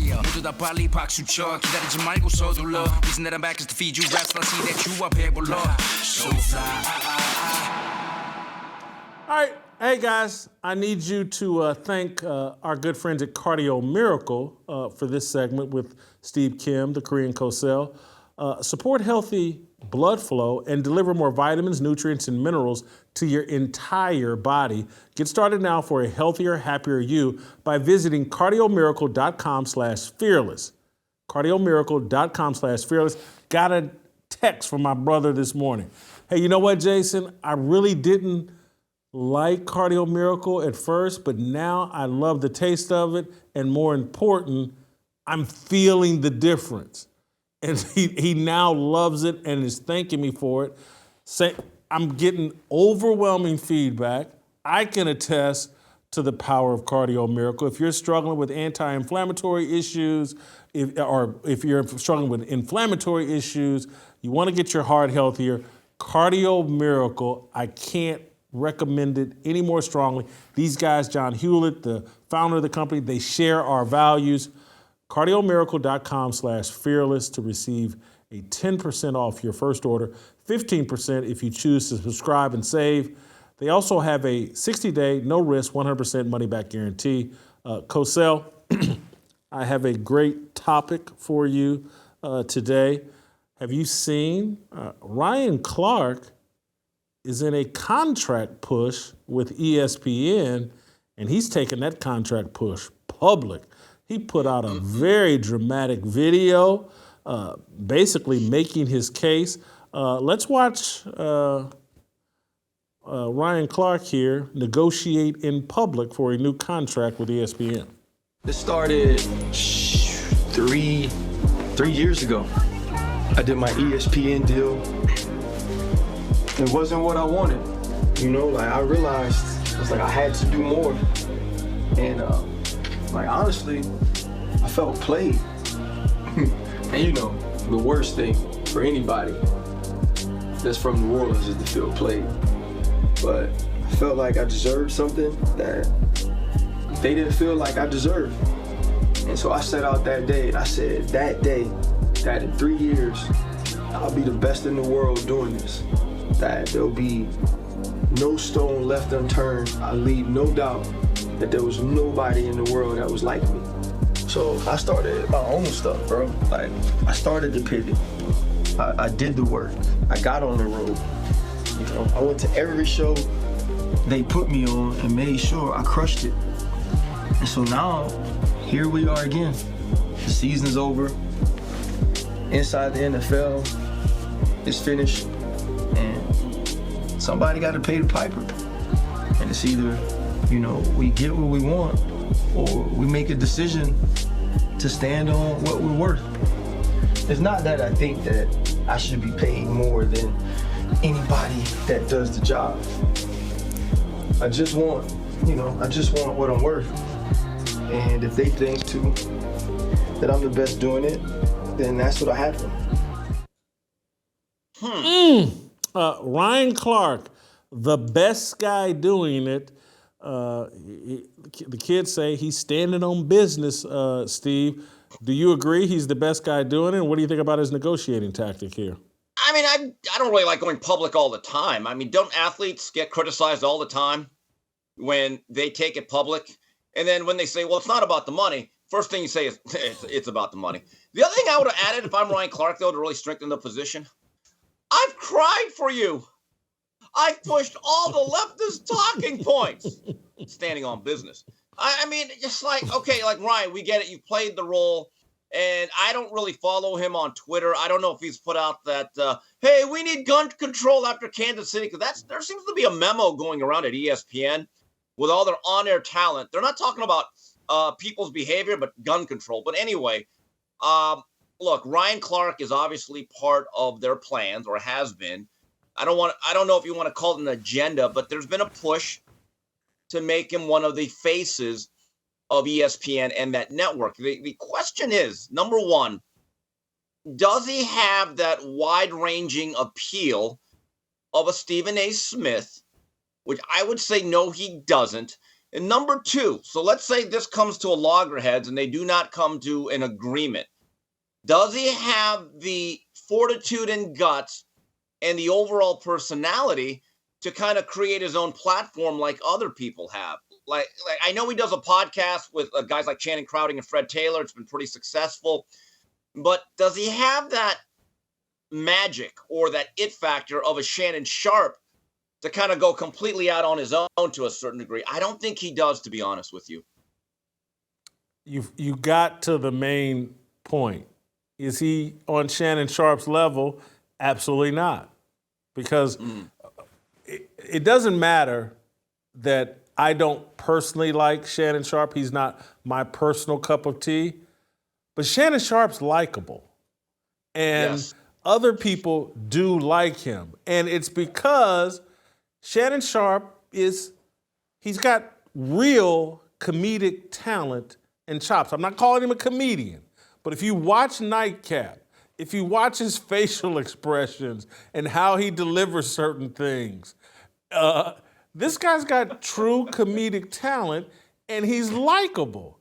모두 다 빨리 박수 쳐 기다리지 말고 서둘러 Reason that I'm back is to feed you raps I see that you are 배불러 So fly All right, hey guys, I need you to thank our good friends at Cardio Miracle for this segment with Steve Kim, the Korean Cosell. Support healthy blood flow and deliver more vitamins, nutrients, and minerals to your entire body. Get started now for a healthier, happier you by visiting cardiomiracle.com/fearless. Cardiomiracle.com/fearless. Got a text from my brother this morning. Hey, you know what, Jason? I really didn't like Cardio Miracle at first, but now I love the taste of it, and more important, I'm feeling the difference. And he now loves it and is thanking me for it. I'm getting overwhelming feedback. I can attest to the power of Cardio Miracle. If you're struggling with anti-inflammatory issues, if you're struggling with inflammatory issues, you want to get your heart healthier, Cardio Miracle, I can't recommend it any more strongly. These guys, John Hewlett, the founder of the company, they share our values. Cardiomiracle.com/fearless to receive a 10% off your first order, 15% if you choose to subscribe and save. They also have a 60-day, no-risk, 100% money-back guarantee. Cosell, I have a great topic for you today. Have you seen Ryan Clark is in a contract push with ESPN, and he's taking that contract push public. He put out a very dramatic video, basically making his case. Let's watch Ryan Clark here negotiate in public for a new contract with ESPN. It started 3 years ago. I did my ESPN deal. It wasn't what I wanted. You know, like I realized it was like I had to do more. And like honestly, I felt played. And you know, the worst thing for anybody that's from New Orleans is to feel played. But I felt like I deserved something that they didn't feel like I deserved. And so I set out that day and I said that day, that in 3 years, I'll be the best in the world doing this. That there'll be no stone left unturned. I leave no doubt that there was nobody in the world that was like me. So I started my own stuff, bro. Like, I started to pivot. I did the work. I got on the road. You know, I went to every show they put me on and made sure I crushed it. And so now, here we are again. The season's over. Inside the NFL is finished. And somebody got to pay the piper. And it's either, you know, we get what we want or we make a decision to stand on what we're worth. It's not that I think that I should be paid more than anybody that does the job. I just want, you know, what I'm worth. And if they think too that I'm the best doing it, then that's what I have for them. Ryan Clark, the best guy doing it. The kids say he's standing on business, Steve. Do you agree he's the best guy doing it? And what do you think about his negotiating tactic here? I mean, I don't really like going public all the time. I mean, don't athletes get criticized all the time when they take it public? And then when they say, well, it's not about the money, first thing you say is it's about the money. The other thing I would have added if I'm Ryan Clark, though, to really strengthen the position, I've cried for you. I've pushed all the leftist talking points, standing on business. I mean, just like, okay, like Ryan, we get it. You played the role. And I don't really follow him on Twitter. I don't know if he's put out that, hey, we need gun control after Kansas City. Because there seems to be a memo going around at ESPN with all their on-air talent. They're not talking about people's behavior, but gun control. But anyway, look, Ryan Clark is obviously part of their plans, or has been. I don't know if you want to call it an agenda, but there's been a push to make him one of the faces of ESPN and that network. The question is, number one, does he have that wide-ranging appeal of a Stephen A. Smith, which I would say no, he doesn't. And number two, so let's say this comes to a loggerheads and they do not come to an agreement. Does he have the fortitude and guts and the overall personality to kind of create his own platform like other people have? Like I know he does a podcast with guys like Channing Crowding and Fred Taylor. It's been pretty successful. But does he have that magic or that it factor of a Shannon Sharpe to kind of go completely out on his own to a certain degree? I don't think he does, to be honest with you. You got to the main point. Is he on Shannon Sharpe's level? Absolutely not. Because it doesn't matter that I don't personally like Shannon Sharpe. He's not my personal cup of tea. But Shannon Sharpe's likable. And Yes. other people do like him. And it's because Shannon Sharpe he's got real comedic talent and chops. I'm not calling him a comedian, but if you watch Nightcap, if you watch his facial expressions and how he delivers certain things, this guy's got true comedic talent and he's likable.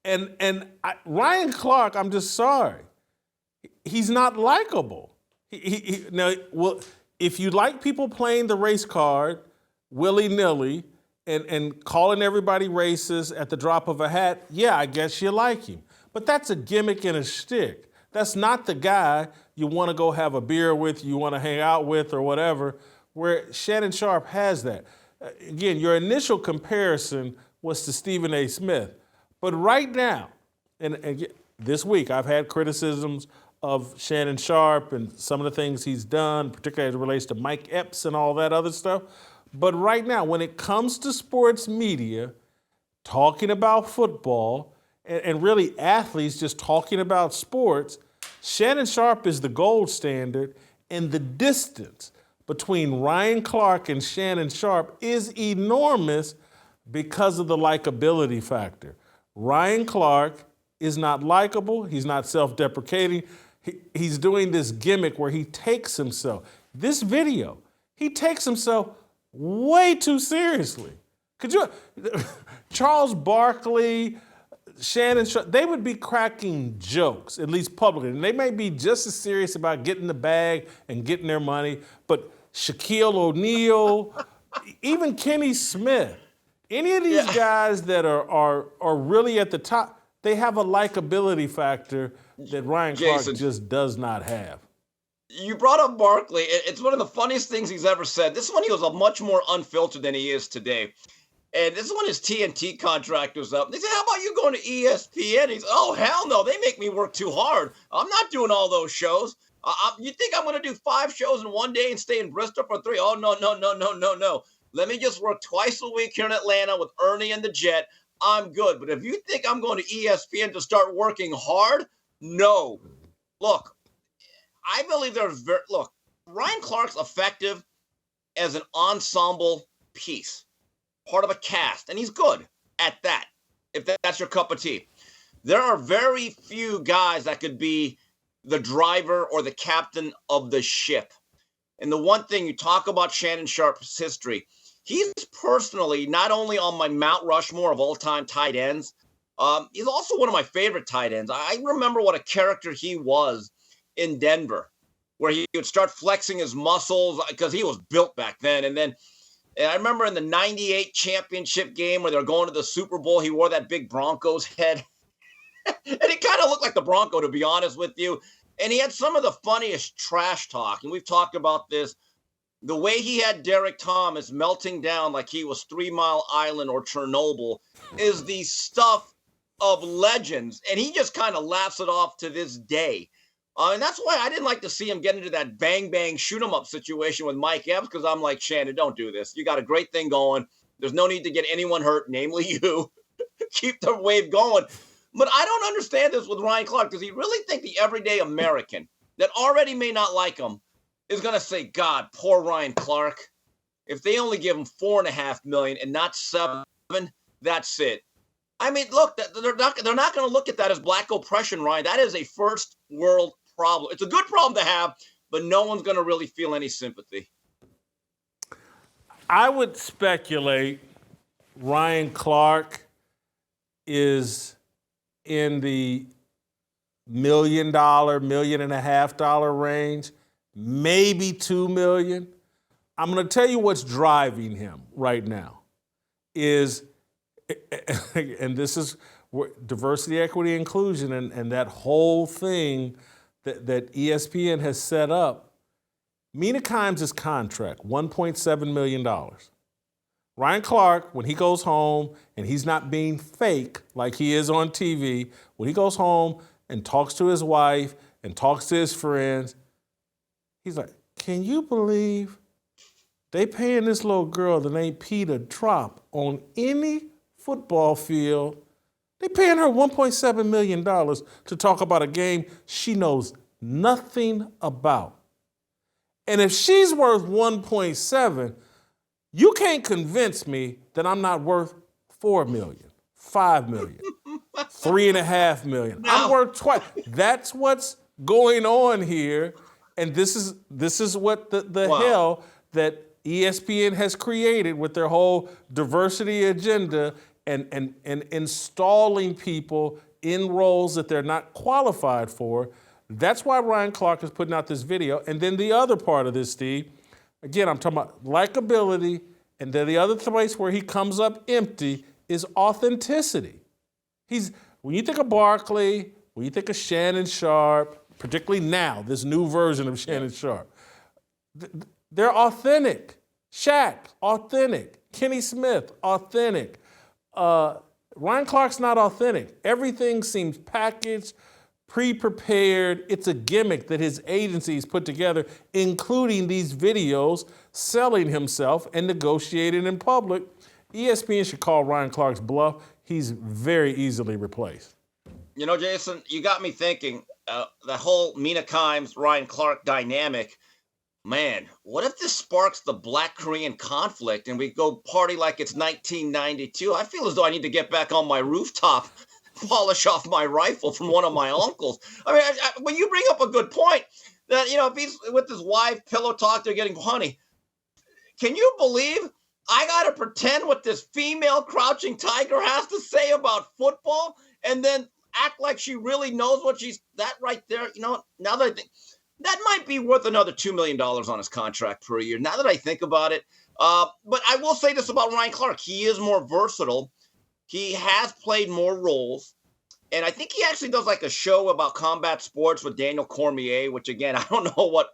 And Ryan Clark, I'm just sorry, he's not likable. Well, if you like people playing the race card willy-nilly and calling everybody racist at the drop of a hat, yeah, I guess you like him. But that's a gimmick and a shtick. That's not the guy you want to go have a beer with, you want to hang out with or whatever, where Shannon Sharpe has that. Again, your initial comparison was to Stephen A. Smith. But right now, and this week, I've had criticisms of Shannon Sharpe and some of the things he's done, particularly as it relates to Mike Epps and all that other stuff. But right now, when it comes to sports media, talking about football, and really athletes just talking about sports, Shannon Sharpe is the gold standard, and the distance between Ryan Clark and Shannon Sharpe is enormous because of the likability factor. Ryan Clark is not likable. He's not self-deprecating. He's doing this gimmick where he takes himself. This video, he takes himself way too seriously. Could you, Charles Barkley, Shannon Sharpe, they would be cracking jokes, at least publicly. And they may be just as serious about getting the bag and getting their money, but Shaquille O'Neal, even Kenny Smith, any of these guys that are really at the top, they have a likability factor that Ryan Clark Jason, just does not have. You brought up Barkley. It's one of the funniest things he's ever said. This is when he was a much more unfiltered than he is today. And this is when his TNT contract was up. They said, how about you going to ESPN? He's, oh, hell no. They make me work too hard. I'm not doing all those shows. You think I'm going to do 5 shows in one day and stay in Bristol for 3? Oh, no. Let me just work twice a week here in Atlanta with Ernie and the Jet. I'm good. But if you think I'm going to ESPN to start working hard, no. Look, I believe Ryan Clark's effective as an ensemble piece, part of a cast, and he's good at that, if that's your cup of tea. There are very few guys that could be the driver or the captain of the ship. And the one thing you talk about Shannon Sharpe's history, he's personally not only on my Mount Rushmore of all-time tight ends, he's also one of my favorite tight ends. I remember what a character he was in Denver, where he would start flexing his muscles because he was built back then. And I remember in the 98 championship game where they're going to the Super Bowl, he wore that big Broncos head. And he kind of looked like the Bronco, to be honest with you. And he had some of the funniest trash talk. And we've talked about this. The way he had Derek Thomas melting down like he was 3 Mile Island or Chernobyl is the stuff of legends. And he just kind of laughs it off to this day. And that's why I didn't like to see him get into that bang, shoot 'em up situation with Mike Epps, because I'm like, Shannon, don't do this. You got a great thing going. There's no need to get anyone hurt, namely you. Keep the wave going. But I don't understand this with Ryan Clark. Does he really think the everyday American that already may not like him is going to say, God, poor Ryan Clark? If they only give him $4.5 million and not $7, that's it. I mean, look, they're not going to look at that as black oppression, Ryan. That is a first world problem. It's a good problem to have, but no one's going to really feel any sympathy. I would speculate Ryan Clark is in the $1 million, $1.5 million range, maybe $2 million. I'm going to tell you what's driving him right now is, and this is diversity, equity, inclusion, and that whole thing that ESPN has set up. Mina Kimes' contract, $1.7 million. Ryan Clark, when he goes home and he's not being fake like he is on TV, when he goes home and talks to his wife and talks to his friends, he's like, can you believe they paying this little girl that ain't Pete a drop on any football field? They paying her $1.7 million to talk about a game she knows nothing about. And if she's worth 1.7, you can't convince me that I'm not worth 4 million, 5 million, 3.5 million. No. I'm worth twice. That's what's going on here. And this is what the hell that ESPN has created with their whole diversity agenda and installing people in roles that they're not qualified for. That's why Ryan Clark is putting out this video. And then the other part of this, Steve, again, I'm talking about likability, and then the other place where he comes up empty is authenticity. When you think of Barkley, when you think of Shannon Sharp, particularly now, this new version of Shannon Sharp, they're authentic. Shaq, authentic. Kenny Smith, authentic. Ryan Clark's not authentic. Everything seems packaged, pre-prepared. It's a gimmick that his agencies put together, including these videos, selling himself and negotiating in public. ESPN should call Ryan Clark's bluff. He's very easily replaced. You know, Jason, you got me thinking, the whole Mina Kimes, Ryan Clark dynamic. Man, what if this sparks the Black Korean conflict and we go party like it's 1992? I feel as though I need to get back on my rooftop, polish off my rifle from one of my uncles. I mean, when you bring up a good point that, you know, if he's with his wife, pillow talk, they're getting honey. Can you believe I got to pretend what this female crouching tiger has to say about football and then act like she really knows what that right there? You know, now that I think, that might be worth another $2 million on his contract per year. Now that I think about it. But I will say this about Ryan Clark. He is more versatile. He has played more roles. And I think he actually does like a show about combat sports with Daniel Cormier, which, again, I don't know what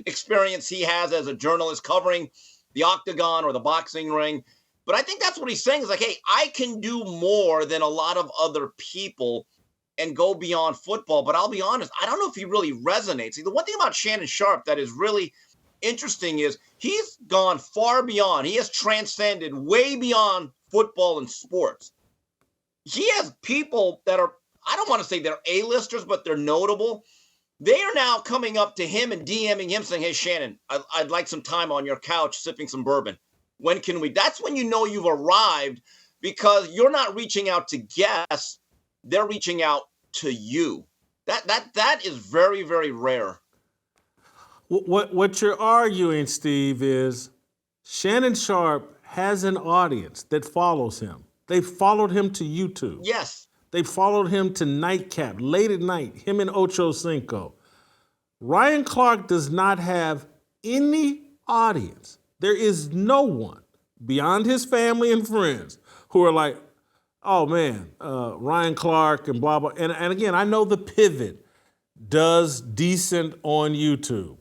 experience he has as a journalist covering the octagon or the boxing ring. But I think that's what he's saying is like, hey, I can do more than a lot of other people and go beyond football. But I'll be honest, I don't know if he really resonates. See, the one thing about Shannon Sharp that is really interesting is he's gone far beyond. He has transcended way beyond football and sports. He has people that are, I don't want to say they're A-listers, but they're notable. They are now coming up to him and DMing him saying, hey, Shannon, I'd like some time on your couch sipping some bourbon. When can we? That's when you know you've arrived, because you're not reaching out to guests. They're reaching out to you. That is very, very rare. What you're arguing, Steve, is Shannon Sharp has an audience that follows him. They followed him to YouTube. Yes. They followed him to Nightcap, late at night, him and Ocho Cinco. Ryan Clark does not have any audience. There is no one beyond his family and friends who are like, oh man, Ryan Clark and blah, blah. And again, I know the Pivot does decent on YouTube.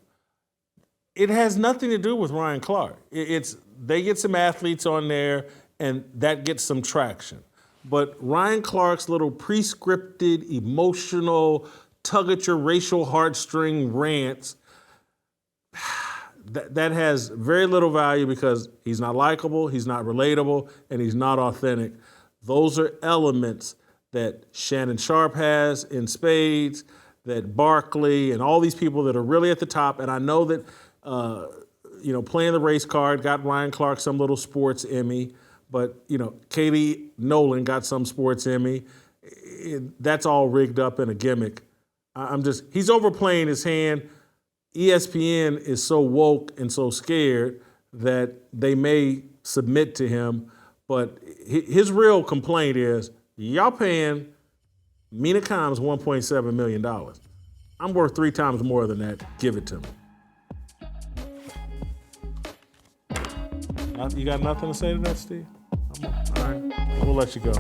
It has nothing to do with Ryan Clark. They get some athletes on there and that gets some traction. But Ryan Clark's little pre-scripted, emotional, tug at your racial heartstring rants, that has very little value because he's not likable, he's not relatable, and he's not authentic. Those are elements that Shannon Sharp has in spades, that Barkley and all these people that are really at the top. And I know that, playing the race card got Ryan Clark some little sports Emmy, but, Katie Nolan got some sports Emmy. That's all rigged up in a gimmick. He's overplaying his hand. ESPN is so woke and so scared that they may submit to him, But his real complaint is, y'all paying Mina Kimes $1.7 million. I'm worth 3 times more than that. Give it to me. You got nothing to say to that, Steve? All right, we'll let you go.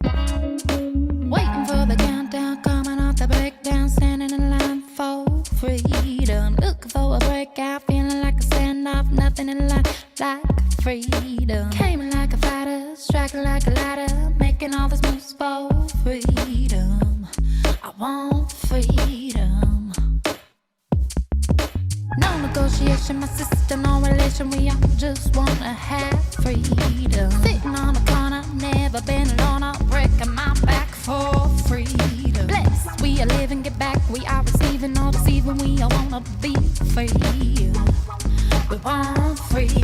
Waiting for the countdown, coming off the breakdown, standing in line for freedom. Looking for a breakout, feeling like a standoff, nothing in life like freedom. Came in like a fighter, striking like a ladder, making all these moves for freedom. I want freedom. No negotiation, my sister, no relation. We all just wanna have freedom. Sitting on the corner, never been alone. I'm breaking my back for freedom. Blessed, we are living, get back. We are receiving, all deceiving. We all wanna be free. We want freedom.